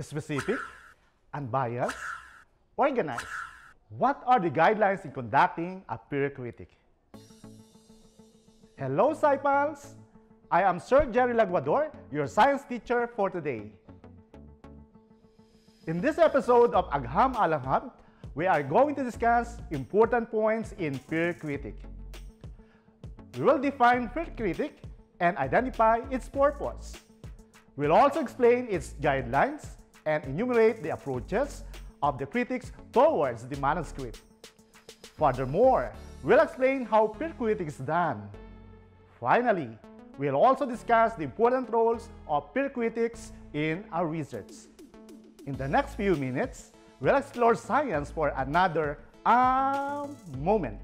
specific, unbiased, organized. What are the guidelines in conducting a peer critic? Hello, Saipals! I am Sir Jerry Laguador, your science teacher for today. In this episode of Agham Alam Hub, we are going to discuss important points in peer critic. We will define peer critic and identify its purpose. We'll also explain its guidelines and enumerate the approaches of the critics towards the manuscript. Furthermore, we'll explain how peer critic is done. Finally, we'll also discuss the important roles of peer critics in our research. In the next few minutes, we'll explore science for another moment.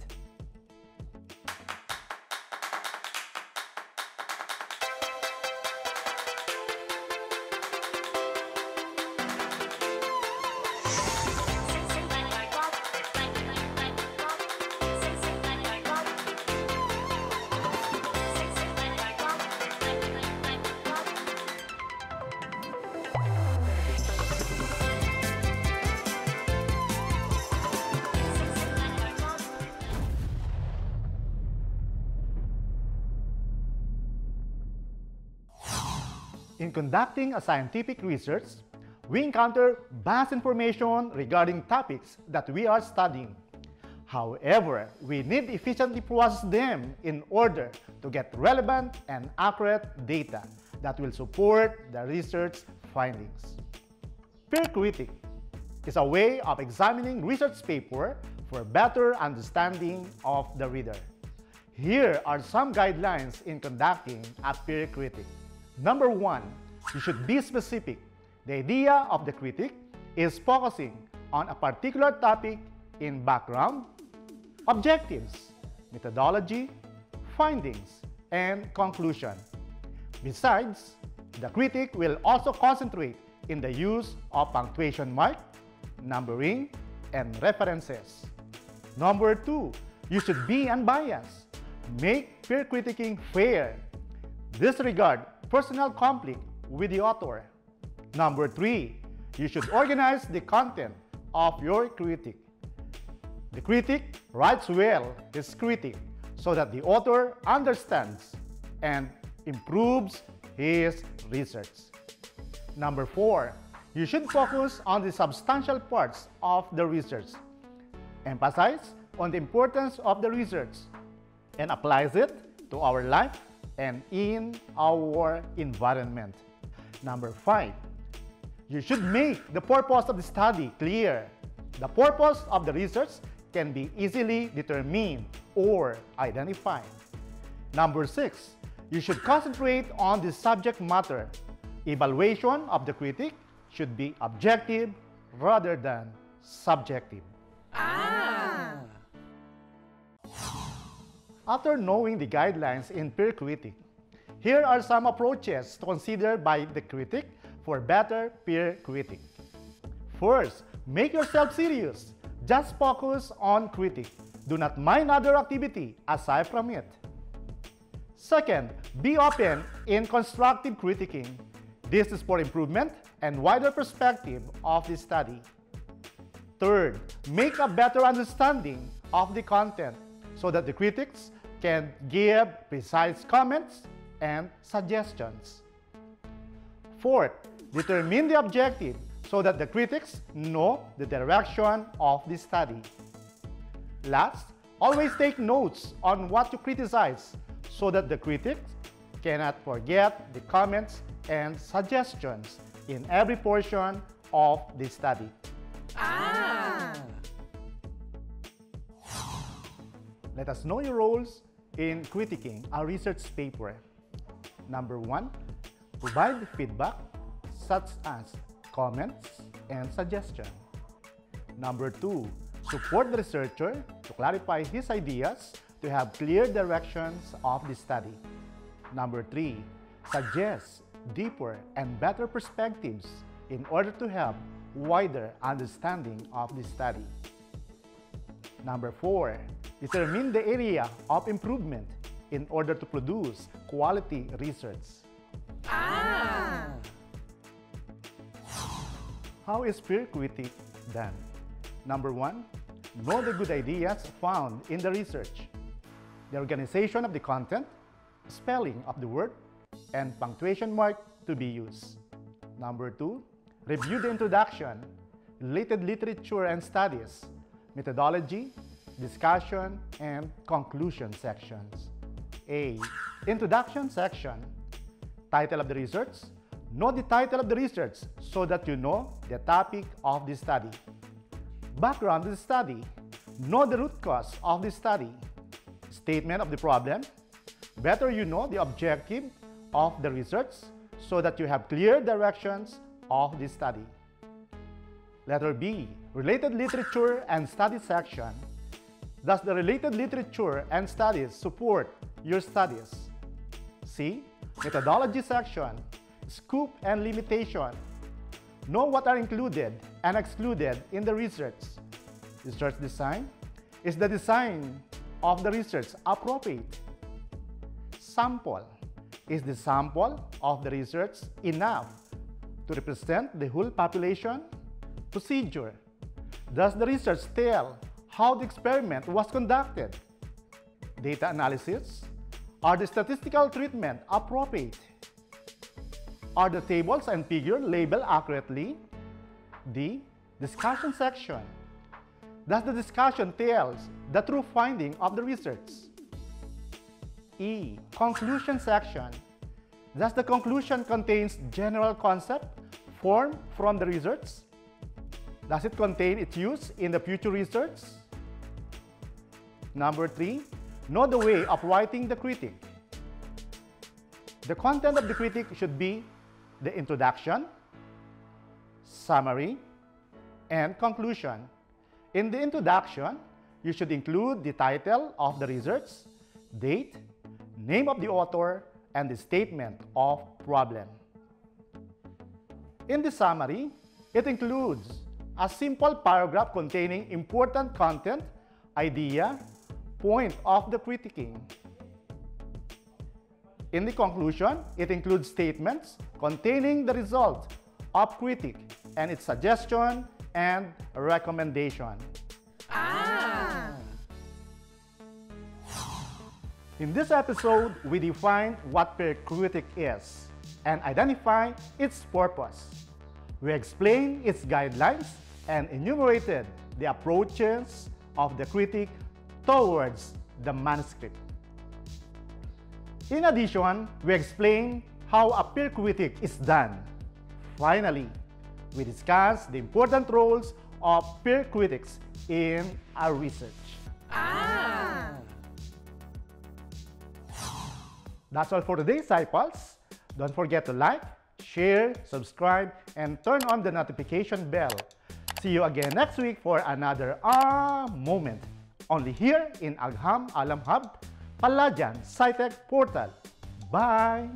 In conducting a scientific research, we encounter vast information regarding topics that we are studying. However, we need to efficiently process them in order to get relevant and accurate data that will support the research findings. Peer critic is a way of examining research paper for better understanding of the reader. Here are some guidelines in conducting a peer critic. Number 1, you should be specific. The idea of the critic is focusing on a particular topic in background, objectives, methodology, findings, and conclusion. Besides, the critic will also concentrate in the use of punctuation mark, numbering, and references. Number 2, you should be unbiased. Make peer critiquing fair. Disregard personal conflict with the author. Number 3, you should organize the content of your critic. The critic writes well his critic so that the author understands and improves his research. Number 4, you should focus on the substantial parts of the research. Emphasize on the importance of the research and applies it to our life and in our environment. Number 5, you should make the purpose of the study clear. The purpose of the research can be easily determined or identified. Number 6, you should concentrate on the subject matter. Evaluation of the critic should be objective rather than subjective. After knowing the guidelines in peer critic, here are some approaches to consider by the critic for better peer critic. First, make yourself serious. Just focus on critic. Do not mind other activity aside from it. Second, be open in constructive critiquing. This is for improvement and wider perspective of the study. Third, make a better understanding of the content so that the critics can give precise comments and suggestions. Fourth, determine the objective so that the critics know the direction of the study. Last, always take notes on what to criticize so that the critics cannot forget the comments and suggestions in every portion of the study. Let us know your roles in critiquing a research paper. Number 1, provide feedback such as comments and suggestions. Number 2, support the researcher to clarify his ideas to have clear directions of the study. Number 3, suggest deeper and better perspectives in order to have wider understanding of the study. Number 4, determine the area of improvement in order to produce quality research. How is peer critic done? Number 1, know the good ideas found in the research, the organization of the content, spelling of the word, and punctuation mark to be used. Number 2, review the introduction, related literature and studies, methodology, discussion, and conclusion sections. A. Introduction section. Title of the research. Know the title of the research so that you know the topic of the study. Background of the study. Know the root cause of the study. Statement of the problem. Better you know the objective of the research so that you have clear directions of the study. Letter B. Related literature and study section. Does the related literature and studies support your studies? C. Methodology section. Scope and limitation. Know what are included and excluded in the research. Research design. Is the design of the research appropriate? Sample. Is the sample of the research enough to represent the whole population? Procedure. Does the research tell how the experiment was conducted? Data analysis. Are the statistical treatment appropriate? Are the tables and figures labeled accurately? D. Discussion section. Does the discussion tell the true finding of the research? E. Conclusion section. Does the conclusion contains general concept formed from the research? Does it contain its use in the future research? Number 3, know the way of writing the critic. The content of the critic should be the introduction, summary, and conclusion. In the introduction, you should include the title of the research, date, name of the author, and the statement of problem. In the summary, it includes a simple paragraph containing important content, idea, point of the critiquing. In the conclusion, it includes statements containing the result of critic and its suggestion and recommendation. In this episode, we defined what peer critic is and identify its purpose. We explained its guidelines and enumerated the approaches of the critic towards the manuscript. In addition, we explained how a peer critic is done. Finally, we discussed the important roles of peer critics in our research. That's all for today, Disciples. Don't forget to like, share, subscribe, and turn on the notification bell. See you again next week for another moment. Only here in Agham Alam Hub, Palajan SciTech Portal. Bye!